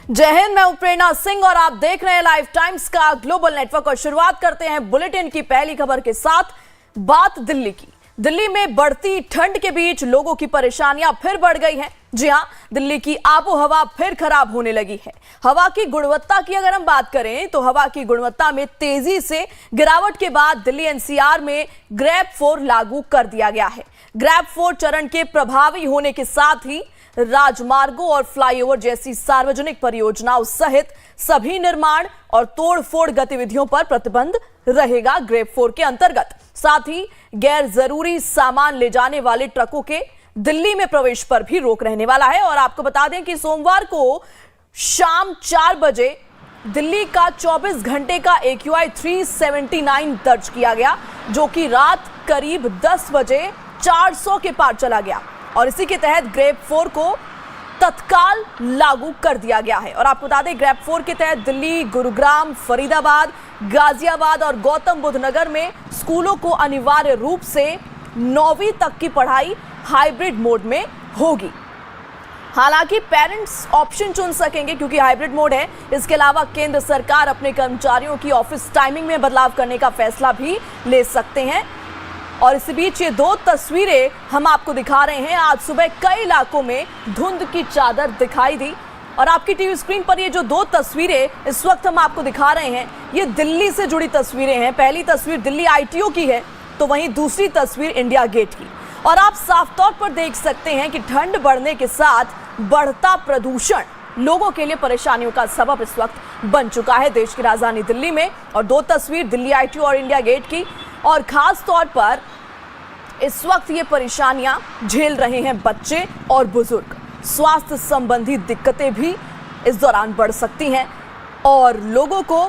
जय हिंद, मैं हूं प्रेरणा सिंह और आप देख रहे हैं लाइव टाइम्स का ग्लोबल नेटवर्क। और शुरुआत करते हैं बुलेटिन की पहली खबर के साथ। बात दिल्ली की। दिल्ली में बढ़ती ठंड के बीच लोगों की परेशानियां फिर बढ़ गई हैं। जी हां, दिल्ली की आबोहवा फिर खराब होने लगी है। हवा की गुणवत्ता की अगर हम बात करें तो हवा की गुणवत्ता में तेजी से गिरावट के बाद दिल्ली एनसीआर में ग्रैब 4 लागू कर दिया गया है। ग्रैब 4 चरण के प्रभावी होने के साथ ही राजमार्गों और फ्लाईओवर जैसी सार्वजनिक परियोजनाओं सहित सभी निर्माण और तोड़फोड़ गतिविधियों पर प्रतिबंध रहेगा ग्रेड 4 के अंतर्गत। साथ ही गैर जरूरी सामान ले जाने वाले ट्रकों के दिल्ली में प्रवेश पर भी रोक रहने वाला है। और आपको बता दें कि सोमवार को शाम 4 बजे दिल्ली का 24 घंटे का AQI 379 दर्ज किया गया, जो कि रात करीब 10 बजे 400 के पार चला गया। और इसी के तहत ग्रेड 4 को तत्काल लागू कर दिया गया है। और आपको बता दें, ग्रेड 4 के तहत दिल्ली, गुरुग्राम, फरीदाबाद, गाजियाबाद और गौतम बुद्ध नगर में स्कूलों को अनिवार्य रूप से 9वीं तक की पढ़ाई हाइब्रिड मोड में होगी। हालांकि पेरेंट्स ऑप्शन चुन सकेंगे क्योंकि हाइब्रिड मोड है। इसके अलावा केंद्र सरकार अपने कर्मचारियों की ऑफिस टाइमिंग में बदलाव करने का फैसला भी ले सकते हैं। और इस बीच ये 2 तस्वीरें हम आपको दिखा रहे हैं। आज सुबह कई इलाकों में धुंध की चादर दिखाई दी। और आपकी टीवी स्क्रीन पर ये जो 2 तस्वीरें इस वक्त हम आपको दिखा रहे हैं, ये दिल्ली से जुड़ी तस्वीरें हैं। पहली तस्वीर दिल्ली ITO की है, तो वहीं दूसरी तस्वीर इंडिया गेट की। और आप साफ तौर पर देख सकते हैं कि ठंड बढ़ने के साथ बढ़ता प्रदूषण लोगों के लिए परेशानियों का सबब इस वक्त बन चुका है देश की राजधानी दिल्ली में। और 2 तस्वीर दिल्ली ITO और इंडिया गेट की। और खास तौर पर इस वक्त ये परेशानियां झेल रहे हैं बच्चे और बुजुर्ग। स्वास्थ्य संबंधी दिक्कतें भी इस दौरान बढ़ सकती हैं और लोगों को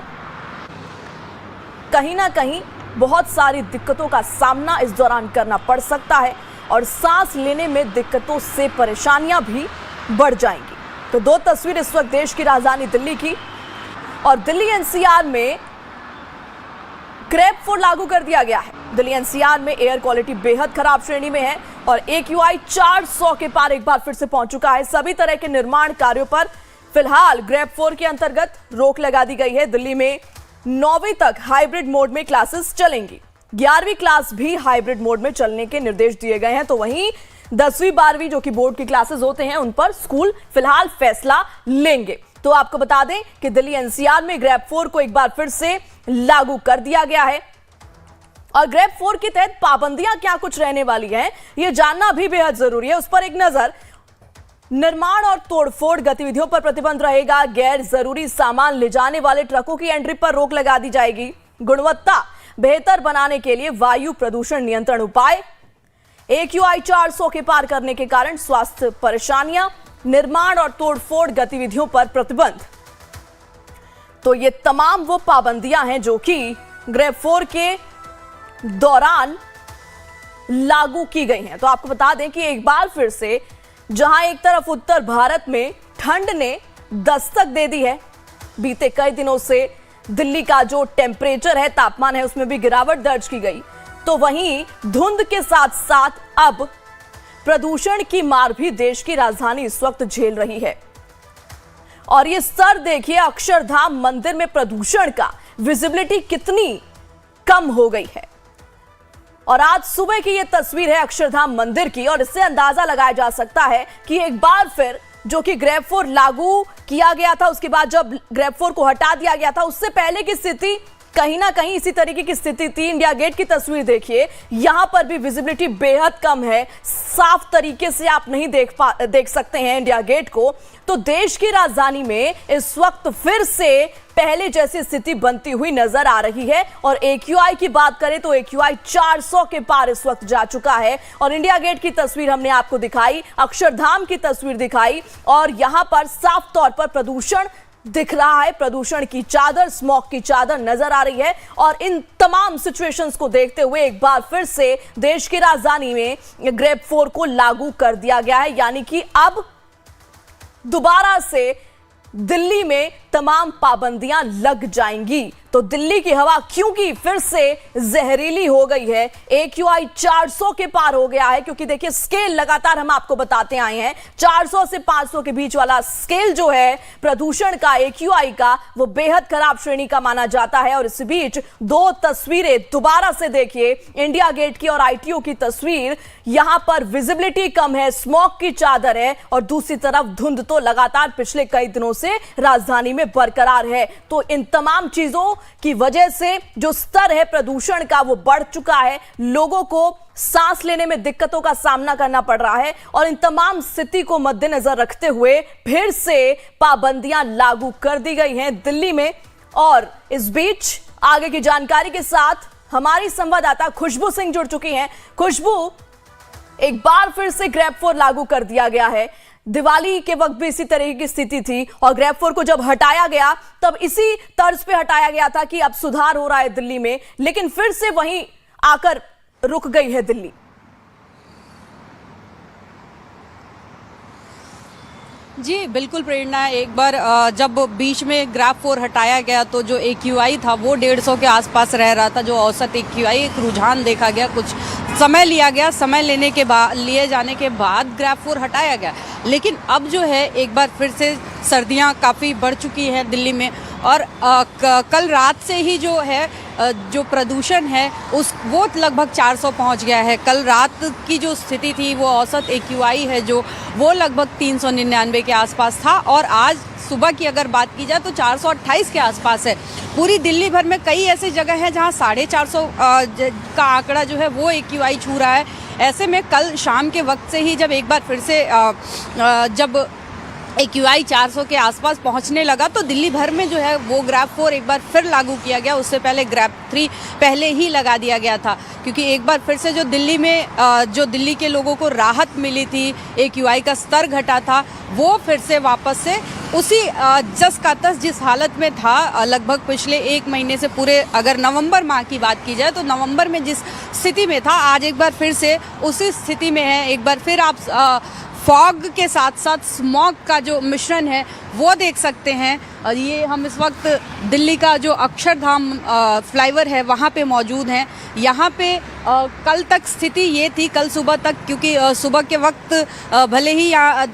कहीं ना कहीं बहुत सारी दिक्कतों का सामना इस दौरान करना पड़ सकता है और सांस लेने में दिक्कतों से परेशानियां भी बढ़ जाएंगी। तो 2 तस्वीर इस वक्त देश की राजधानी दिल्ली की। और दिल्ली NCR में ग्रेड 4 लागू कर दिया गया है। दिल्ली NCR में एयर क्वालिटी बेहद खराब श्रेणी में है और AQI 400 के पार एक बार फिर से पहुंच चुका है। सभी तरह के निर्माण कार्यों पर फिलहाल ग्रेड 4 के अंतर्गत रोक लगा दी गई है। दिल्ली में 9वीं तक हाइब्रिड मोड में क्लासेस चलेंगी। 11वीं क्लास भी हाइब्रिड मोड में चलने के निर्देश दिए गए हैं। तो वहीं 10वीं 12वीं जो कि बोर्ड की क्लासेस होते हैं, उन पर स्कूल फिलहाल फैसला लेंगे। तो आपको बता दें कि दिल्ली NCR में ग्रेड 4 को एक बार फिर से लागू कर दिया गया है। और ग्रेड 4 के तहत पाबंदियां क्या कुछ रहने वाली हैं, यह जानना भी बेहद जरूरी है। उस पर एक नजर। निर्माण और तोड़फोड़ गतिविधियों पर प्रतिबंध रहेगा। गैर जरूरी सामान ले जाने वाले ट्रकों की एंट्री पर रोक लगा दी जाएगी। गुणवत्ता बेहतर बनाने के लिए वायु प्रदूषण नियंत्रण उपाय। AQI 400 के पार करने के कारण स्वास्थ्य परेशानियां। निर्माण और तोड़फोड़ गतिविधियों पर प्रतिबंध। तो ये तमाम वो पाबंदियां हैं जो कि ग्रेड 4 के दौरान लागू की गई हैं। तो आपको बता दें कि एक बार फिर से जहां एक तरफ उत्तर भारत में ठंड ने दस्तक दे दी है, बीते कई दिनों से दिल्ली का जो टेम्परेचर है, तापमान है, उसमें भी गिरावट दर्ज की गई। तो वहीं धुंध के साथ साथ अब प्रदूषण की मार भी देश की राजधानी इस वक्त झेल रही है। और ये स्तर देखिए, अक्षरधाम मंदिर में प्रदूषण का विजिबिलिटी कितनी कम हो गई है। और आज सुबह की ये तस्वीर है अक्षरधाम मंदिर की। और इससे अंदाजा लगाया जा सकता है कि एक बार फिर जो कि ग्रेड 4 लागू किया गया था, उसके बाद जब ग्रेड 4 को हटा दिया गया था, उससे पहले की स्थिति कहीं ना कहीं इसी तरीके की स्थिति थी। इंडिया गेट की तस्वीर देखिए, यहां पर भी विजिबिलिटी बेहद कम है। साफ तरीके से आप नहीं देख सकते हैं इंडिया गेट को। तो देश की राजधानी में इस वक्त फिर से पहले जैसी स्थिति बनती हुई नजर आ रही है। और AQI की बात करें तो AQI 400 के पार इस वक्त जा चुका है। और इंडिया गेट की तस्वीर हमने आपको दिखाई, अक्षरधाम की तस्वीर दिखाई, और यहां पर साफ तौर पर प्रदूषण दिख रहा है। प्रदूषण की चादर, स्मॉग की चादर नजर आ रही है। और इन तमाम सिचुएशंस को देखते हुए एक बार फिर से देश की राजधानी में ग्रेड 4 को लागू कर दिया गया है। यानी कि अब दोबारा से दिल्ली में तमाम पाबंदियां लग जाएंगी। तो तो दिल्ली की हवा क्योंकि फिर से जहरीली हो गई है। AQI 400 के पार हो गया है, क्योंकि देखिए स्केल लगातार हम आपको बताते आए हैं 400 से 500 के बीच वाला स्केल जो है प्रदूषण का, AQI का, वो बेहद खराब श्रेणी का माना जाता है। और इस बीच दो तस्वीरें दोबारा से देखिए, इंडिया गेट की और ITO की तस्वीर। यहां पर विजिबिलिटी कम है, स्मॉग की चादर है, और दूसरी तरफ धुंध तो लगातार पिछले कई दिनों से राजधानी में बरकरार है। तो इन तमाम चीजों की वजह से जो स्तर है प्रदूषण का वो बढ़ चुका है, लोगों को सांस लेने में दिक्कतों का सामना करना पड़ रहा है। और इन तमाम स्थिति को मद्देनजर रखते हुए फिर से पाबंदियां लागू कर दी गई हैं दिल्ली में। और इस बीच आगे की जानकारी के साथ हमारी संवाददाता खुशबू सिंह जुड़ चुकी हैं। खुशबू, एक बार फिर से ग्रैब 4 लागू कर दिया गया है। दिवाली के वक्त भी इसी तरह की स्थिति थी, और ग्रैब 4 को जब हटाया गया तब इसी तर्ज पे हटाया गया था कि अब सुधार हो रहा है दिल्ली में, लेकिन फिर से वहीं आकर रुक गई है दिल्ली। जी बिल्कुल प्रेरणा, एक बार जब बीच में ग्रैब 4 हटाया गया तो जो AQI था वो 150 के आसपास रह रहा था, जो औसत AQI। एक रुझान देखा गया, कुछ समय लिया गया, समय लिए जाने के बाद ग्रैब 4 हटाया गया। लेकिन अब जो है एक बार फिर से सर्दियां काफ़ी बढ़ चुकी हैं दिल्ली में, और कल रात से ही जो है जो प्रदूषण है वो लगभग 400 पहुंच गया है। कल रात की जो स्थिति थी वो औसत AQI है जो वो लगभग 399 के आसपास था, और आज सुबह की अगर बात की जाए तो 428 के आसपास है। पूरी दिल्ली भर में कई ऐसी जगह हैं जहां 450 का आंकड़ा जो है वो AQI छू रहा है। ऐसे में कल शाम के वक्त से ही जब एक बार फिर से जब AQI 400 के आसपास पहुंचने लगा तो दिल्ली भर में जो है वो ग्रैब 4 एक बार फिर लागू किया गया। उससे पहले ग्रैब 3 पहले ही लगा दिया गया था, क्योंकि एक बार फिर से जो दिल्ली में जो दिल्ली के लोगों को राहत मिली थी, AQI का स्तर घटा था, वो फिर से वापस से उसी जस का तस जिस हालत में था लगभग पिछले 1 महीने से, पूरे अगर नवंबर माह की बात की जाए तो नवंबर में जिस स्थिति में था, आज एक बार फिर से उसी स्थिति में है। एक बार फिर आप फॉग के साथ साथ स्मॉग का जो मिश्रण है वो देख सकते हैं। और ये हम इस वक्त दिल्ली का जो अक्षरधाम फ्लाईओवर है वहाँ पे मौजूद हैं। यहाँ पे कल तक स्थिति ये थी, कल सुबह तक, क्योंकि सुबह के वक्त भले ही यहाँ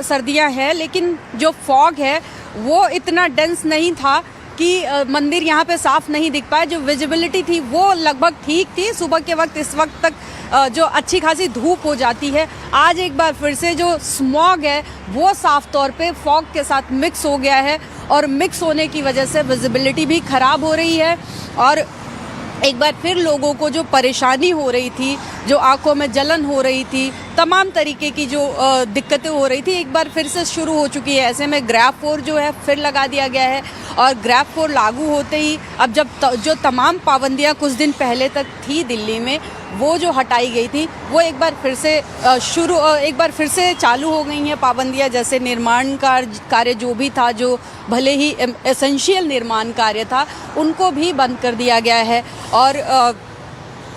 सर्दियाँ हैं, लेकिन जो फॉग है वो इतना डेंस नहीं था कि मंदिर यहाँ पे साफ नहीं दिख पाए। जो विजिबिलिटी थी वो लगभग ठीक थी सुबह के वक्त। इस वक्त तक जो अच्छी खासी धूप हो जाती है, आज एक बार फिर से जो स्मॉग है वो साफ तौर पे फॉग के साथ मिक्स हो गया है, और मिक्स होने की वजह से विजिबिलिटी भी ख़राब हो रही है। और एक बार फिर लोगों को जो परेशानी हो रही थी, जो आंखों में जलन हो रही थी, तमाम तरीके की जो दिक्कतें हो रही थी, एक बार फिर से शुरू हो चुकी है। ऐसे में ग्रैब 4 जो है फिर लगा दिया गया है, और ग्रैब 4 लागू होते ही अब जो तमाम पाबंदियां कुछ दिन पहले तक थी दिल्ली में, वो जो हटाई गई थी वो एक बार फिर से चालू हो गई हैं पाबंदियां। जैसे निर्माण कार्य जो भी था, जो भले ही एसेंशियल निर्माण कार्य था, उनको भी बंद कर दिया गया है। और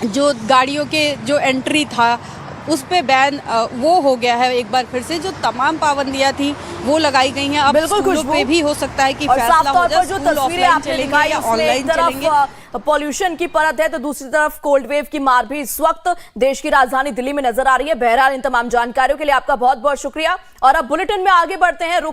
जो गाड़ियों के जो एंट्री था उस पे बैन वो हो गया है। एक बार फिर से जो तमाम पाबंदियां थी वो लगाई गई हैं। अब स्कूलों पे भी हो सकता है कि फैसला हो जाए, जो तस्वीरें आपने दिखाई ऑनलाइन चलेंगे। पॉल्यूशन की परत है तो दूसरी तरफ कोल्ड वेव की मार भी इस वक्त देश की राजधानी दिल्ली में नजर आ रही है। बहरहाल इन तमाम जानकारियों के लिए आपका बहुत बहुत शुक्रिया। और अब बुलेटिन में आगे बढ़ते हैं।